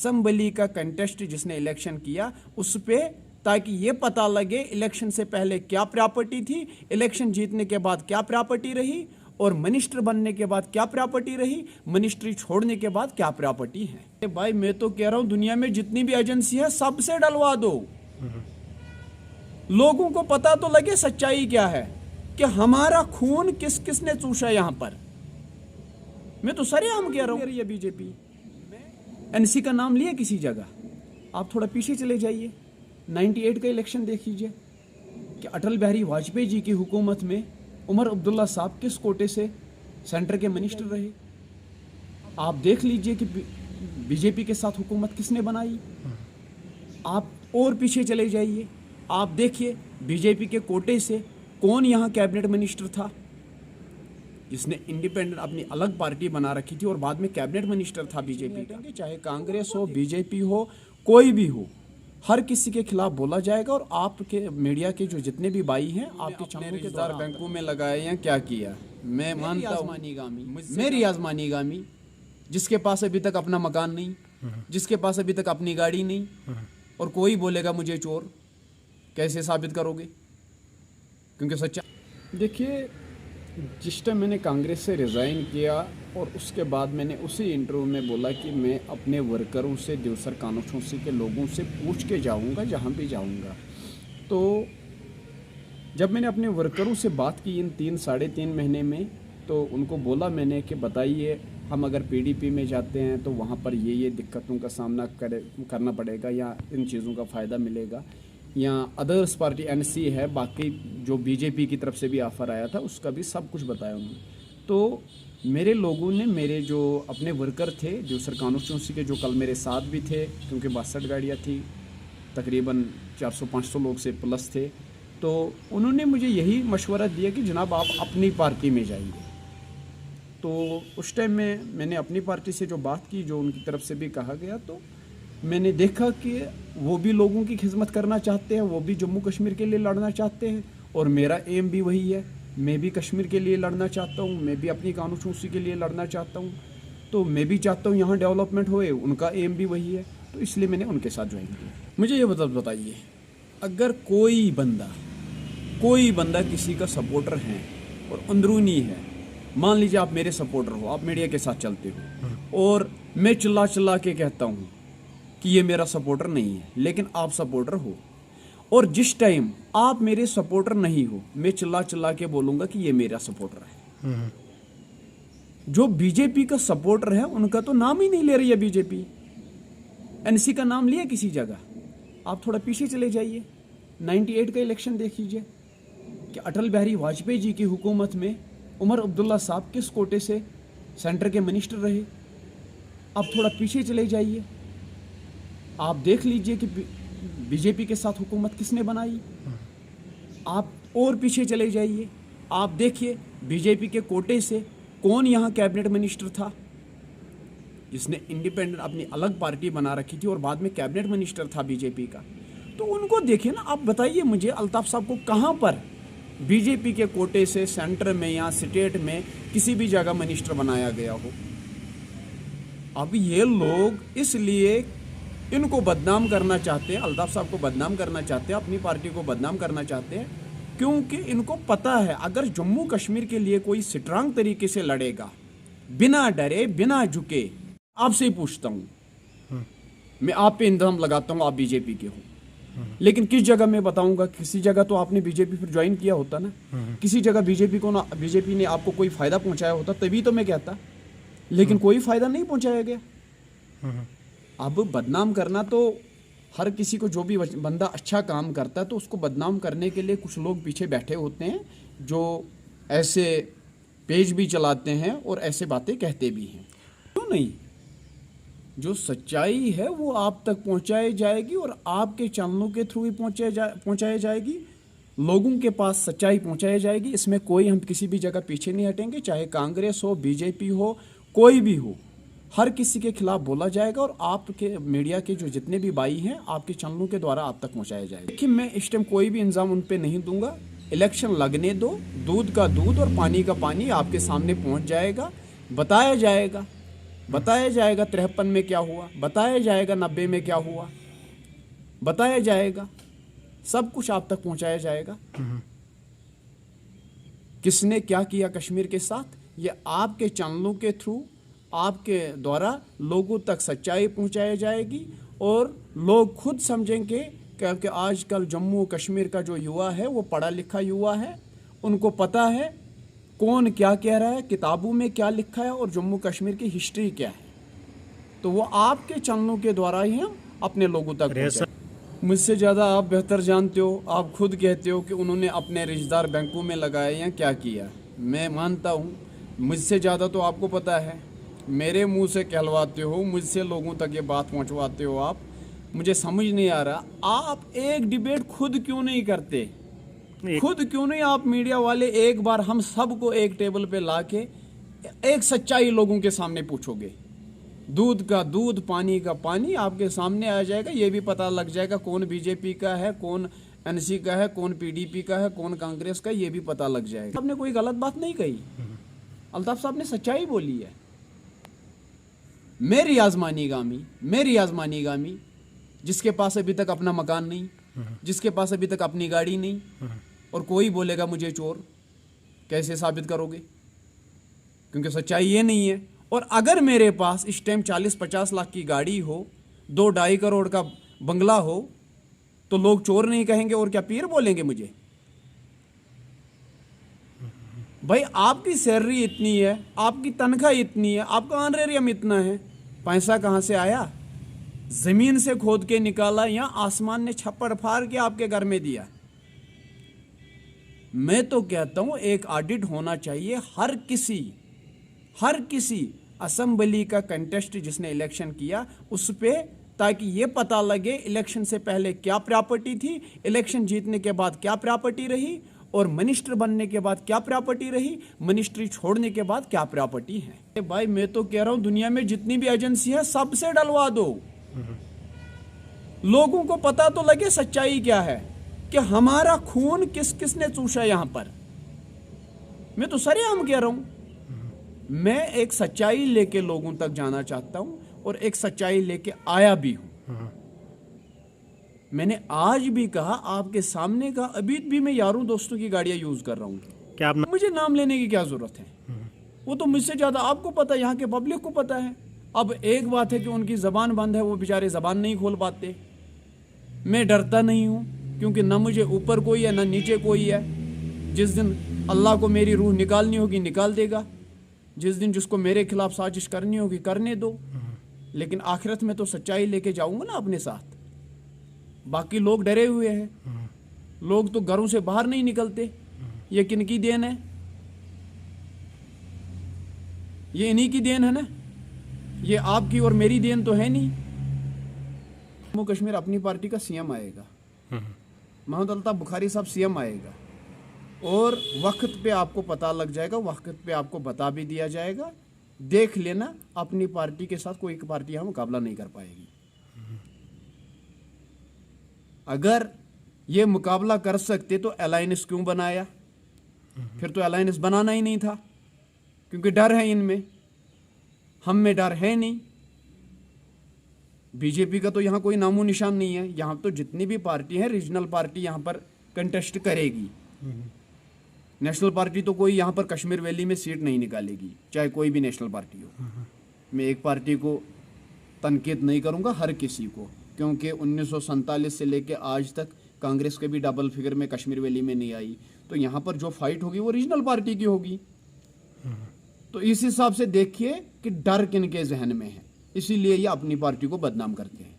Assembly का contest जिसने election किया उस पे, ताकि ये पता लगे इलेक्शन से पहले क्या प्रॉपर्टी थी, इलेक्शन जीतने के बाद क्या प्रॉपर्टी रही, और मिनिस्टर बनने के बाद क्या प्रॉपर्टी रही, मिनिस्ट्री छोड़ने के बाद क्या प्रॉपर्टी है। भाई मैं तो कह रहा हूं दुनिया में जितनी भी एजेंसी है सबसे डलवा दो, लोगों को पता तो लगे सच्चाई क्या है कि हमारा खून किस किसने चूसा यहां पर। मैं तो सरेआम कह रहा हूं। ये बीजेपी एनसी का नाम लिया किसी जगह, आप थोड़ा पीछे चले जाइए, 98 का इलेक्शन देख लीजिए कि अटल बिहारी वाजपेयी जी की हुकूमत में उमर अब्दुल्ला साहब किस कोटे से सेंटर के मिनिस्टर रहे। आप देख लीजिए कि बीजेपी के साथ हुकूमत किसने बनाई। आप और पीछे चले जाइए, आप देखिए बीजेपी के कोटे से कौन यहाँ कैबिनेट मिनिस्टर था जिसने इंडिपेंडेंट अपनी अलग पार्टी बना रखी थी और बाद में कैबिनेट मिनिस्टर था बीजेपी का। चाहे कांग्रेस हो, बीजेपी हो, कोई भी हो, हर किसी के खिलाफ बोला जाएगा। और आपके मीडिया के जो जितने भी भाई हैं, आपके चैनल के द्वारा बैंकों में लगाए हैं, क्या किया मैं मानता हूँ। मेरी आजमानी गामी जिसके पास अभी तक अपना मकान नहीं, जिसके पास अभी तक अपनी गाड़ी नहीं, और कोई बोलेगा मुझे चोर, कैसे साबित करोगे? क्योंकि सच्चा देखिए, जिस टाइम मैंने कांग्रेस से रिज़ाइन किया और उसके बाद मैंने उसी इंटरव्यू में बोला कि मैं अपने वर्करों से, देवसर कानूनों के लोगों से पूछ के जाऊंगा जहां भी जाऊंगा। तो जब मैंने अपने वर्करों से बात की इन 3-3.5 महीने में, तो उनको बोला मैंने कि बताइए हम अगर पीडीपी में जाते हैं तो वहाँ पर ये दिक्कतों का सामना करना पड़ेगा या इन चीज़ों का फ़ायदा मिलेगा, या अदर्स पार्टी एनसी है, बाकी जो बीजेपी की तरफ से भी ऑफ़र आया था उसका भी सब कुछ बताया उन्होंने। तो मेरे लोगों ने, मेरे जो अपने वर्कर थे देवसर कानूनों के, जो कल मेरे साथ भी थे, क्योंकि 62 गाड़ियाँ थी, तकरीबन 400-500 लोग से प्लस थे, तो उन्होंने मुझे यही मशवरा दिया कि जनाब आप अपनी पार्टी में जाइए। तो उस टाइम में मैंने अपनी पार्टी से जो बात की, जो उनकी तरफ से भी कहा गया, तो मैंने देखा कि वो भी लोगों की खिदमत करना चाहते हैं, वो भी जम्मू कश्मीर के लिए लड़ना चाहते हैं, और मेरा एम भी वही है, मैं भी कश्मीर के लिए लड़ना चाहता हूँ, मैं भी अपनी कानून के लिए लड़ना चाहता हूँ। तो मैं भी चाहता हूँ यहाँ डेवलपमेंट होए, उनका एम भी वही है, तो इसलिए मैंने उनके साथ ज्वाइन किया। मुझे ये बताइए, अगर कोई बंदा किसी का सपोर्टर है और अंदरूनी है, मान लीजिए आप मेरे सपोर्टर हो, आप मीडिया के साथ चलते हो, और मैं चिल्ला के कहता हूँ कि ये मेरा सपोर्टर नहीं है, लेकिन आप सपोर्टर हो, और जिस टाइम आप मेरे सपोर्टर नहीं हो, मैं चिल्ला के बोलूंगा कि ये मेरा सपोर्टर है। जो बीजेपी का सपोर्टर है उनका तो नाम ही नहीं ले रही है बीजेपी। एनसी का नाम लिया किसी जगह, आप थोड़ा पीछे चले जाइए, 98 का इलेक्शन देख लीजिए कि अटल बिहारी वाजपेयी जी की हुकूमत में उमर अब्दुल्ला साहब किस कोटे से सेंटर के मिनिस्टर रहे। आप थोड़ा पीछे चले जाइए, आप देख लीजिए कि बीजेपी के साथ हुकूमत किसने बनाई। आप और पीछे चले जाइए, आप देखिए बीजेपी के कोटे से कौन यहाँ कैबिनेट मिनिस्टर था जिसने इंडिपेंडेंट अपनी अलग पार्टी बना रखी थी और बाद में कैबिनेट मिनिस्टर था बीजेपी का। तो उनको देखिए ना, आप बताइए मुझे अल्ताफ साहब को कहाँ पर बीजेपी के कोटे से सेंटर में या स्टेट में किसी भी जगह मिनिस्टर बनाया गया हो। अब ये लोग इसलिए इनको बदनाम करना चाहते हैं, अल्ताफ साहब को बदनाम करना चाहते हैं, अपनी पार्टी को बदनाम करना चाहते हैं, क्योंकि इनको पता है अगर जम्मू कश्मीर के लिए कोई स्ट्रांग तरीके से लड़ेगा, बिना डरे बिना झुके, आपसे ही पूछता हूं, मैं आप पे इल्जाम लगाता हूं आप बीजेपी के हो, लेकिन किस जगह मैं बताऊंगा? किसी जगह तो आपने बीजेपी फिर ज्वाइन किया होता ना, किसी जगह बीजेपी ने आपको कोई फायदा पहुंचाया होता, तभी तो मैं कहता, लेकिन कोई फायदा नहीं पहुंचाया गया। अब बदनाम करना तो हर किसी को, जो भी बंदा अच्छा काम करता है तो उसको बदनाम करने के लिए कुछ लोग पीछे बैठे होते हैं जो ऐसे पेज भी चलाते हैं और ऐसे बातें कहते भी हैं। क्यों नहीं, जो सच्चाई है वो आप तक पहुंचाई जाएगी और आपके चैनलों के थ्रू ही पहुंचाई जाएगी, लोगों के पास सच्चाई पहुंचाई जाएगी। इसमें कोई, हम किसी भी जगह पीछे नहीं हटेंगे, चाहे कांग्रेस हो, बीजेपी हो, कोई भी हो, हर किसी के खिलाफ बोला जाएगा और आपके मीडिया के जो जितने भी भाई हैं आपके चैनलों के द्वारा आप तक पहुंचाया जाएगा। देखिए, मैं इस टाइम कोई भी इंजाम उन पे नहीं दूंगा, इलेक्शन लगने दो, दूध का दूध और पानी का पानी आपके सामने पहुंच जाएगा, बताया जाएगा बताया जाएगा 53 में क्या हुआ, बताया जाएगा 90 में क्या हुआ, बताया जाएगा, सब कुछ आप तक पहुंचाया जाएगा। किसने क्या किया कश्मीर के साथ, ये आपके चैनलों के थ्रू, आपके द्वारा लोगों तक सच्चाई पहुंचाई जाएगी और लोग खुद समझेंगे। क्योंकि आजकल जम्मू कश्मीर का जो युवा है वो पढ़ा लिखा युवा है, उनको पता है कौन क्या कह रहा है, किताबों में क्या लिखा है और जम्मू कश्मीर की हिस्ट्री क्या है। तो वो आपके चैनलों के द्वारा ही हम अपने लोगों तक पहुंचाएं। मुझसे ज़्यादा आप बेहतर जानते हो, आप खुद कहते हो कि उन्होंने अपने रिश्तेदार बैंकों में लगाए या क्या किया। मैं मानता हूँ मुझसे ज़्यादा तो आपको पता है, मेरे मुंह से कहलवाते हो, मुझसे लोगों तक ये बात पहुँचवाते हो आप। मुझे समझ नहीं आ रहा आप एक डिबेट खुद क्यों नहीं करते, खुद क्यों नहीं आप मीडिया वाले एक बार हम सबको एक टेबल पे लाके एक सच्चाई लोगों के सामने पूछोगे। दूध का दूध, पानी का पानी आपके सामने आ जाएगा। ये भी पता लग जाएगा कौन बीजेपी का है, कौन एनसी का है, कौन पीडीपी का है, कौन कांग्रेस का, ये भी पता लग जाएगा। आपने कोई गलत बात नहीं कही, अल्ताफ साहब ने सच्चाई बोली है। मेरी आजमानी गामी जिसके पास अभी तक अपना मकान नहीं, जिसके पास अभी तक अपनी गाड़ी नहीं, और कोई बोलेगा मुझे चोर, कैसे साबित करोगे? क्योंकि सच्चाई ये नहीं है। और अगर मेरे पास इस टाइम 40-50 लाख की गाड़ी हो, 2-2.5 करोड़ का बंगला हो, तो लोग चोर नहीं कहेंगे और क्या पीर बोलेंगे मुझे? भाई आपकी सैलरी इतनी है, आपकी तनख्वाह इतनी है, आपका ऑनरेरियम इतना है, पैसा कहां से आया? जमीन से खोद के निकाला या आसमान ने छप्पड़ फाड़ के आपके घर में दिया? मैं तो कहता हूं एक ऑडिट होना चाहिए हर किसी असेंबली का कंटेस्ट जिसने इलेक्शन किया उस पे, ताकि ये पता लगे इलेक्शन से पहले क्या प्रॉपर्टी थी, इलेक्शन जीतने के बाद क्या प्रॉपर्टी रही, और मिनिस्टर बनने के बाद क्या प्रॉपर्टी रही, मिनिस्ट्री छोड़ने के बाद क्या प्रॉपर्टी है। भाई मैं तो कह रहा हूं दुनिया में जितनी भी एजेंसी है सबसे डलवा दो, लोगों को पता तो लगे सच्चाई क्या है कि हमारा खून किस किसने चूसा यहां पर। मैं तो सरेआम कह रहा हूं, मैं एक सच्चाई लेके लोगों तक जाना चाहता हूं और एक सच्चाई लेके आया भी हूं। मैंने आज भी कहा आपके सामने का, अभी भी मैं यारों दोस्तों की गाड़ियां यूज कर रहा हूं। क्या मुझे नाम लेने की क्या जरूरत है? वो तो मुझसे ज्यादा आपको पता है, यहाँ के पब्लिक को पता है। अब एक बात है कि उनकी जबान बंद है, वो बेचारे जबान नहीं खोल पाते। मैं डरता नहीं हूं, क्योंकि न मुझे ऊपर कोई है न नीचे कोई है। जिस दिन अल्लाह को मेरी रूह निकालनी होगी निकाल देगा, जिस दिन जिसको मेरे खिलाफ साजिश करनी होगी करने दो, लेकिन आखिरत में तो सच्चाई लेके जाऊंगा ना अपने साथ। बाकी लोग डरे हुए हैं, लोग तो घरों से बाहर नहीं निकलते। ये किनकी देन है? ये इन्हीं की देन है ना, ये आपकी और मेरी देन तो है नहीं। जम्मू कश्मीर अपनी पार्टी का सीएम आएगा, मोहम्मद अल्ताफ बुखारी साहब सीएम आएगा, और वक्त पे आपको पता लग जाएगा, वक्त पे आपको बता भी दिया जाएगा। देख लेना, अपनी पार्टी के साथ कोई पार्टी यहाँ मुकाबला नहीं कर पाएगी। अगर ये मुकाबला कर सकते तो अलायंस क्यों बनाया? फिर तो अलायंस बनाना ही नहीं था, क्योंकि डर है इनमें, हम में डर है नहीं। बीजेपी का तो यहाँ कोई नामो निशान नहीं है। यहाँ तो जितनी भी पार्टी है, रीजनल पार्टी यहाँ पर कंटेस्ट करेगी। नेशनल पार्टी तो कोई यहाँ पर कश्मीर वैली में सीट नहीं निकालेगी, चाहे कोई भी नेशनल पार्टी हो। मैं एक पार्टी को तनकीद नहीं करूँगा, हर किसी को, क्योंकि 1947 से लेके आज तक कांग्रेस के भी डबल फिगर में कश्मीर वैली में नहीं आई। तो यहाँ पर जो फाइट होगी वो रीजनल पार्टी की होगी। तो इस हिसाब से देखिए कि डर किन के जहन में है, इसीलिए ये अपनी पार्टी को बदनाम करते हैं।